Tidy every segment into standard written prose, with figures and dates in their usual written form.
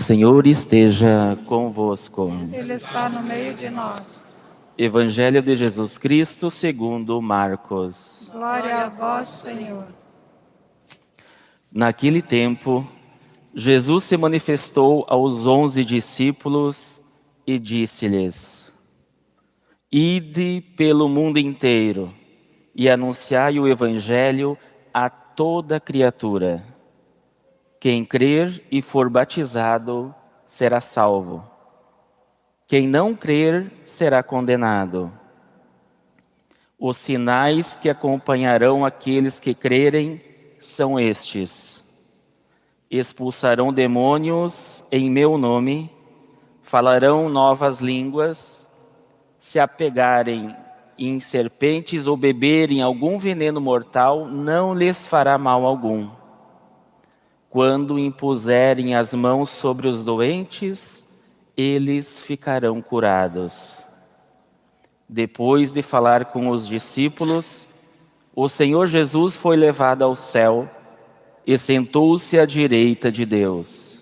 Senhor esteja convosco. Ele está no meio de nós. Evangelho de Jesus Cristo segundo Marcos. Glória a vós, Senhor. Naquele tempo, Jesus se manifestou aos 11 discípulos e disse-lhes: Ide pelo mundo inteiro e anunciai o Evangelho a toda criatura. Quem crer e for batizado será salvo. Quem não crer será condenado. Os sinais que acompanharão aqueles que crerem são estes: expulsarão demônios em meu nome, falarão novas línguas, se apegarem em serpentes ou beberem algum veneno mortal, não lhes fará mal algum. Quando impuserem as mãos sobre os doentes, eles ficarão curados. Depois de falar com os discípulos, o Senhor Jesus foi levado ao céu e sentou-se à direita de Deus.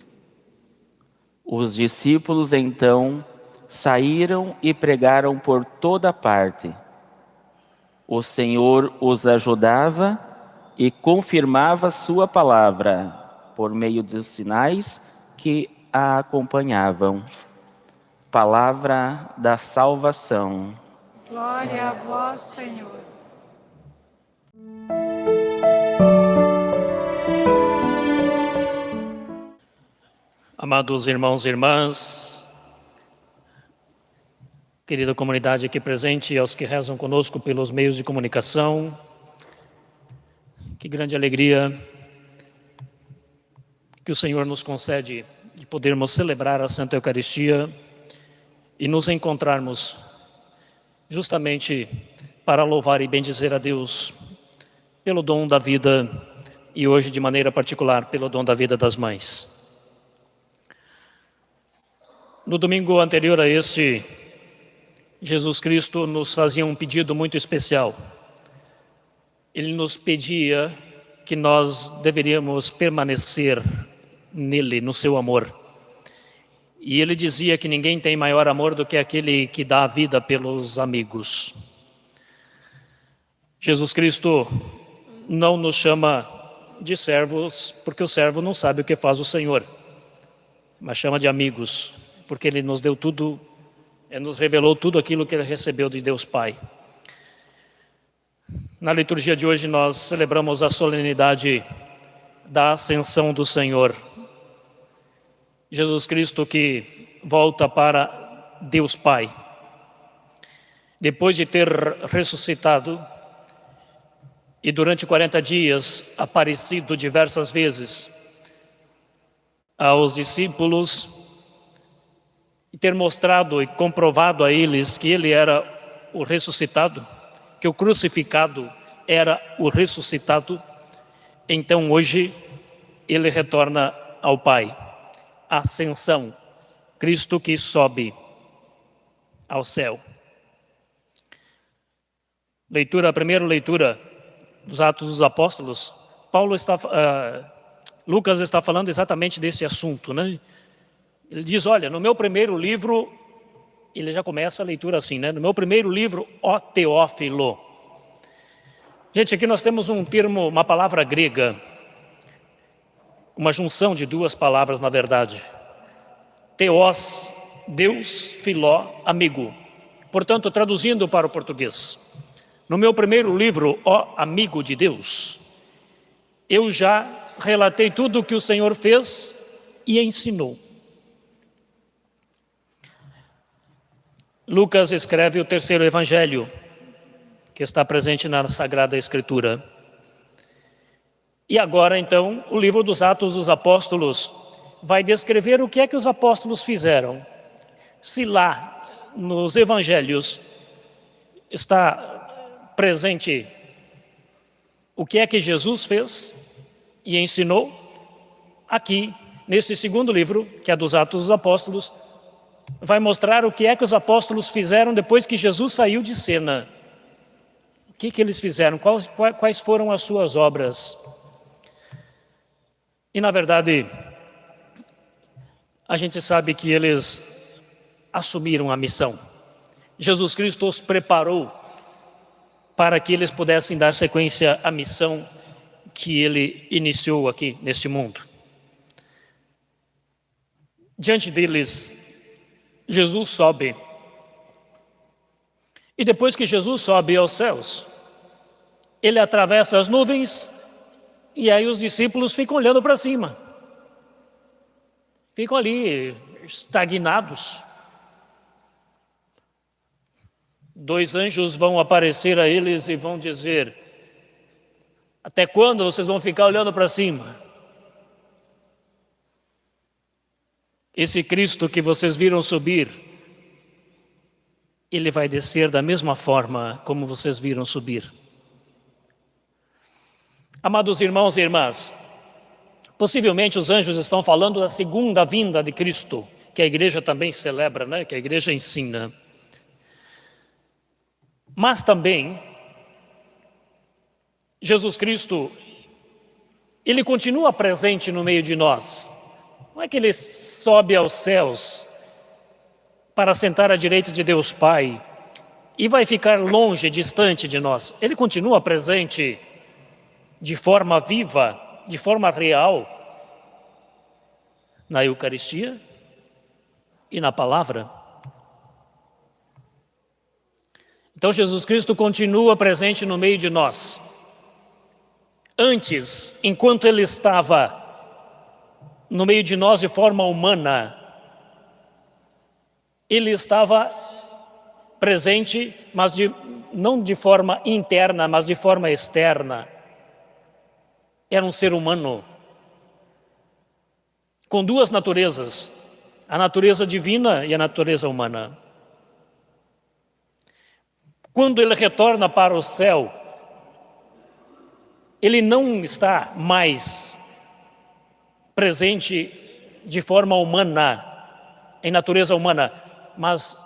Os discípulos então saíram e pregaram por toda parte. O Senhor os ajudava e confirmava sua palavra por meio dos sinais que a acompanhavam. Palavra da salvação. Glória a vós, Senhor. Amados irmãos e irmãs, querida comunidade aqui presente e aos que rezam conosco pelos meios de comunicação, que grande alegria que o Senhor nos concede de podermos celebrar a Santa Eucaristia e nos encontrarmos justamente para louvar e bendizer a Deus pelo dom da vida e hoje de maneira particular pelo dom da vida das mães. No domingo anterior a este, Jesus Cristo nos fazia um pedido muito especial. Ele nos pedia que nós deveríamos permanecer nele, no seu amor. E ele dizia que ninguém tem maior amor do que aquele que dá a vida pelos amigos. Jesus Cristo não nos chama de servos, porque o servo não sabe o que faz o Senhor, mas chama de amigos, porque Ele nos deu tudo, nos revelou tudo aquilo que Ele recebeu de Deus Pai. Na liturgia de hoje nós celebramos a solenidade da Ascensão do Senhor. Jesus Cristo que volta para Deus Pai. Depois de ter ressuscitado e durante 40 dias aparecido diversas vezes aos discípulos e ter mostrado e comprovado a eles que Ele era o ressuscitado, que o crucificado era o ressuscitado, então hoje Ele retorna ao Pai. Ascensão, Cristo que sobe ao céu. A primeira leitura dos Atos dos Apóstolos, Lucas está falando exatamente desse assunto, né? Ele diz, olha, no meu primeiro livro, ele já começa a leitura assim, né? No meu primeiro livro, ó Teófilo. Gente, aqui nós temos um termo, uma palavra grega, uma junção de duas palavras, na verdade. Teós, Deus, filó, amigo. Portanto, traduzindo para o português, no meu primeiro livro, ó amigo de Deus, eu já relatei tudo o que o Senhor fez e ensinou. Lucas escreve o terceiro evangelho, que está presente na Sagrada Escritura. E agora, então, o livro dos Atos dos Apóstolos vai descrever o que é que os apóstolos fizeram. Se lá, nos evangelhos, está presente o que é que Jesus fez e ensinou, aqui, neste segundo livro, que é dos Atos dos Apóstolos, vai mostrar o que é que os apóstolos fizeram depois que Jesus saiu de cena. O que eles fizeram? Quais foram as suas obras? E, na verdade, a gente sabe que eles assumiram a missão. Jesus Cristo os preparou para que eles pudessem dar sequência à missão que ele iniciou aqui neste mundo. Diante deles, Jesus sobe. E depois que Jesus sobe aos céus, ele atravessa as nuvens e aí os discípulos ficam olhando para cima. Ficam ali estagnados. 2 anjos vão aparecer a eles e vão dizer: até quando vocês vão ficar olhando para cima? Esse Cristo que vocês viram subir, ele vai descer da mesma forma como vocês viram subir. Amados irmãos e irmãs, possivelmente os anjos estão falando da segunda vinda de Cristo, que a igreja também celebra, né? Que a igreja ensina. Mas também, Jesus Cristo, ele continua presente no meio de nós. Não é que ele sobe aos céus para sentar à direita de Deus Pai e vai ficar longe, distante de nós. Ele continua presente de forma viva, de forma real, na Eucaristia e na palavra. Então Jesus Cristo continua presente no meio de nós. Antes, enquanto ele estava no meio de nós de forma humana, ele estava presente, mas não de forma interna, mas de forma externa. Era um ser humano com 2 naturezas, a natureza divina e a natureza humana. Quando ele retorna para o céu, ele não está mais presente de forma humana, em natureza humana, mas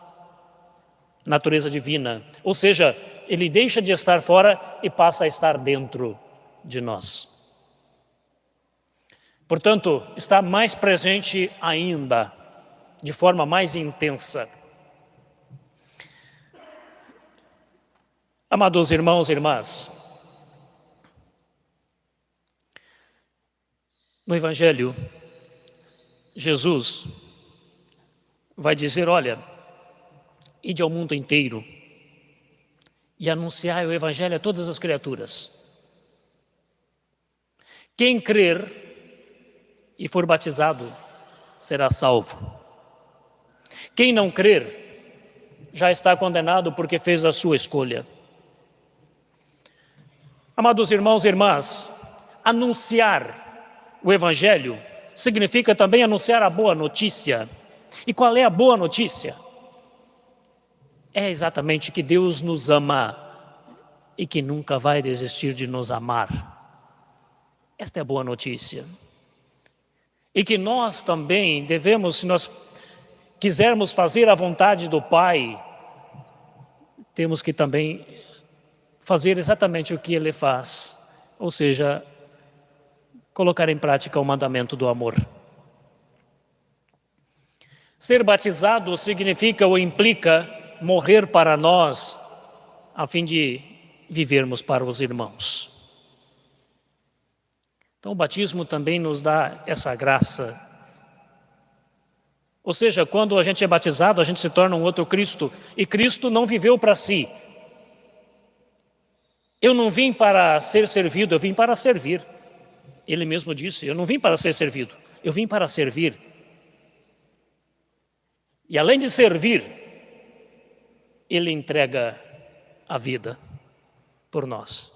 natureza divina. Ou seja, ele deixa de estar fora e passa a estar dentro de nós. Portanto, está mais presente ainda, de forma mais intensa. Amados irmãos e irmãs, no Evangelho, Jesus vai dizer: olha, ide ao mundo inteiro e anunciai o Evangelho a todas as criaturas. Quem crer e for batizado será salvo. Quem não crer já está condenado porque fez a sua escolha. Amados irmãos e irmãs, anunciar o Evangelho significa também anunciar a boa notícia. E qual é a boa notícia? É exatamente que Deus nos ama e que nunca vai desistir de nos amar. Esta é a boa notícia. E que nós também devemos, se nós quisermos fazer a vontade do Pai, temos que também fazer exatamente o que Ele faz, ou seja, colocar em prática o mandamento do amor. Ser batizado significa ou implica morrer para nós, a fim de vivermos para os irmãos. Então o batismo também nos dá essa graça. Ou seja, quando a gente é batizado, a gente se torna um outro Cristo, e Cristo não viveu para si. Eu não vim para ser servido, eu vim para servir. Ele mesmo disse: eu não vim para ser servido, eu vim para servir. E além de servir, ele entrega a vida por nós.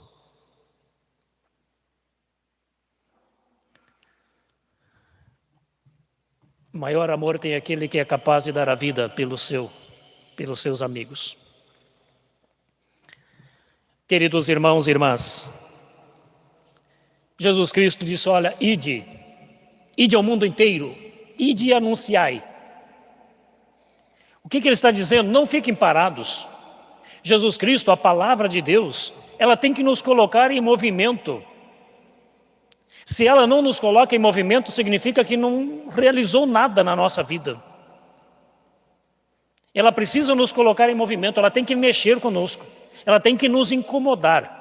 Maior amor tem aquele que é capaz de dar a vida pelos seus amigos. Queridos irmãos e irmãs, Jesus Cristo disse: olha, ide ao mundo inteiro, ide e anunciai. O que ele está dizendo? Não fiquem parados. Jesus Cristo, a palavra de Deus, ela tem que nos colocar em movimento. Se ela não nos coloca em movimento, significa que não realizou nada na nossa vida. Ela precisa nos colocar em movimento, ela tem que mexer conosco, ela tem que nos incomodar.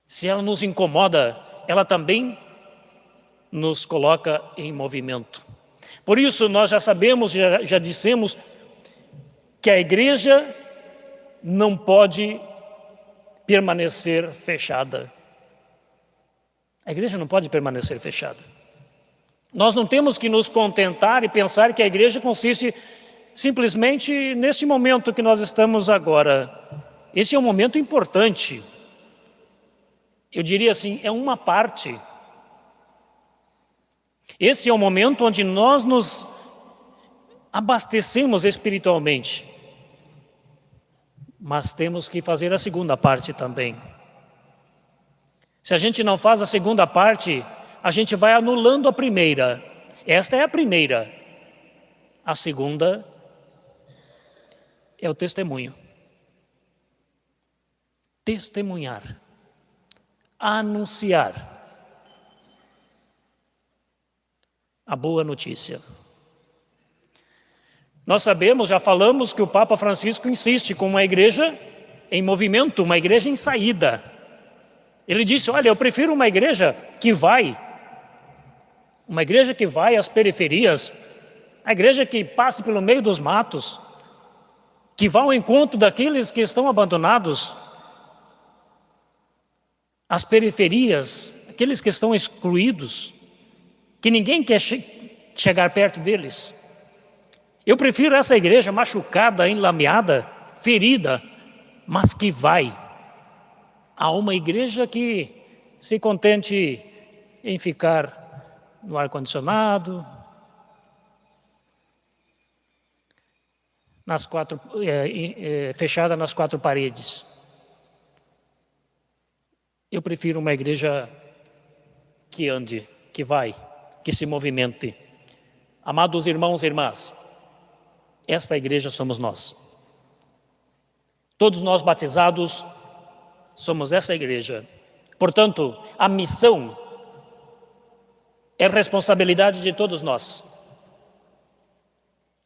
Se ela nos incomoda, ela também nos coloca em movimento. Por isso, nós já sabemos, já dissemos, que a igreja não pode permanecer fechada. A igreja não pode permanecer fechada. Nós não temos que nos contentar e pensar que a igreja consiste simplesmente neste momento que nós estamos agora. Esse é um momento importante. Eu diria assim, é uma parte. Esse é o momento onde nós nos abastecemos espiritualmente. Mas temos que fazer a segunda parte também. Se a gente não faz a segunda parte, a gente vai anulando a primeira. Esta é a primeira. A segunda é o testemunho. Testemunhar. Anunciar a boa notícia. Nós sabemos, já falamos, que o Papa Francisco insiste com uma igreja em movimento, uma igreja em saída. Ele disse, olha, eu prefiro uma igreja que vai às periferias, a igreja que passe pelo meio dos matos, que vá ao encontro daqueles que estão abandonados, as periferias, aqueles que estão excluídos, que ninguém quer chegar perto deles. Eu prefiro essa igreja machucada, enlameada, ferida, mas que vai a uma igreja que se contente em ficar no ar-condicionado, fechada nas quatro paredes. Eu prefiro uma igreja que ande, que vai, que se movimente. Amados irmãos e irmãs, esta igreja somos nós. Todos nós batizados somos essa igreja. Portanto, a missão é responsabilidade de todos nós.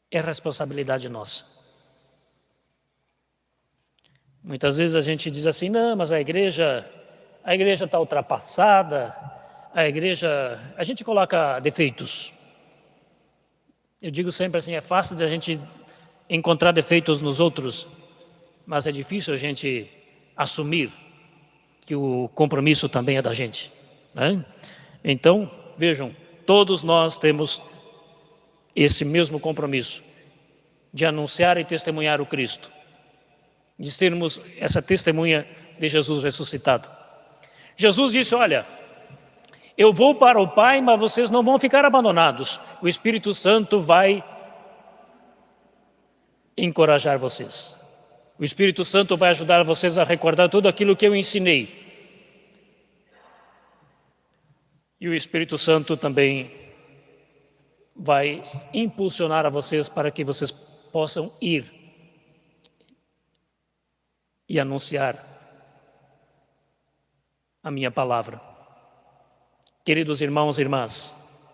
É responsabilidade nossa. Muitas vezes a gente diz assim, não, mas a igreja está ultrapassada, a gente coloca defeitos. Eu digo sempre assim, é fácil de a gente encontrar defeitos nos outros, mas é difícil a gente assumir que o compromisso também é da gente, né? Então, vejam, todos nós temos esse mesmo compromisso de anunciar e testemunhar o Cristo, de sermos essa testemunha de Jesus ressuscitado. Jesus disse, olha, eu vou para o Pai, mas vocês não vão ficar abandonados. O Espírito Santo vai encorajar vocês. O Espírito Santo vai ajudar vocês a recordar tudo aquilo que eu ensinei. E o Espírito Santo também vai impulsionar a vocês para que vocês possam ir e anunciar a minha palavra. Queridos irmãos e irmãs,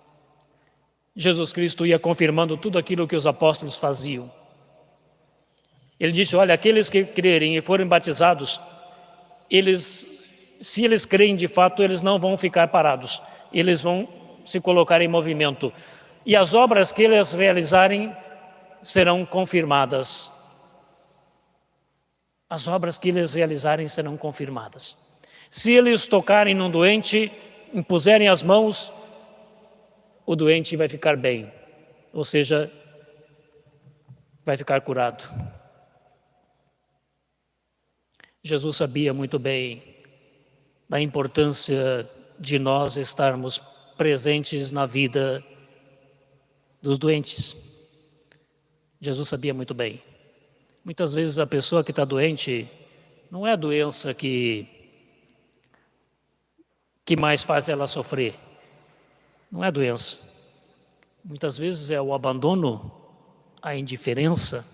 Jesus Cristo ia confirmando tudo aquilo que os apóstolos faziam. Ele disse, olha, aqueles que crerem e forem batizados, se eles creem de fato, eles não vão ficar parados, eles vão se colocar em movimento. E as obras que eles realizarem serão confirmadas. As obras que eles realizarem serão confirmadas. Se eles tocarem num doente, impuserem as mãos, o doente vai ficar bem, ou seja, vai ficar curado. Jesus sabia muito bem da importância de nós estarmos presentes na vida dos doentes. Jesus sabia muito bem. Muitas vezes a pessoa que está doente não é a doença que mais faz ela sofrer. Não é a doença. Muitas vezes é o abandono, a indiferença,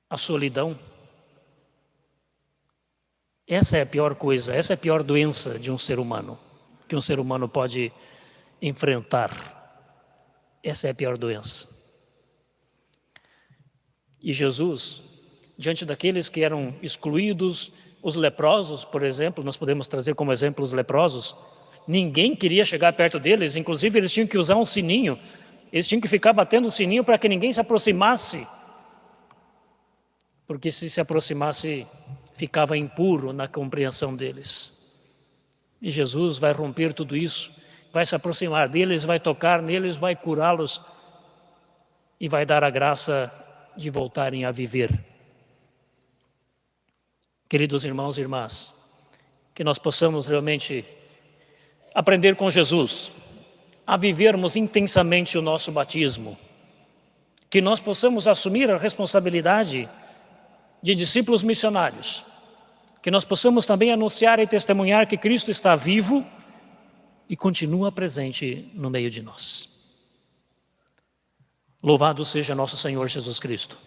a solidão. Essa é a pior coisa, essa é a pior doença de um ser humano, que um ser humano pode enfrentar. Essa é a pior doença. E Jesus, diante daqueles que eram excluídos, os leprosos, por exemplo, nós podemos trazer como exemplo os leprosos, ninguém queria chegar perto deles, inclusive eles tinham que usar um sininho, eles tinham que ficar batendo o sininho para que ninguém se aproximasse, porque se aproximasse, ficava impuro na compreensão deles. E Jesus vai romper tudo isso, vai se aproximar deles, vai tocar neles, vai curá-los e vai dar a graça de voltarem a viver. Queridos irmãos e irmãs, que nós possamos realmente aprender com Jesus a vivermos intensamente o nosso batismo, que nós possamos assumir a responsabilidade de discípulos missionários, que nós possamos também anunciar e testemunhar que Cristo está vivo e continua presente no meio de nós. Louvado seja nosso Senhor Jesus Cristo.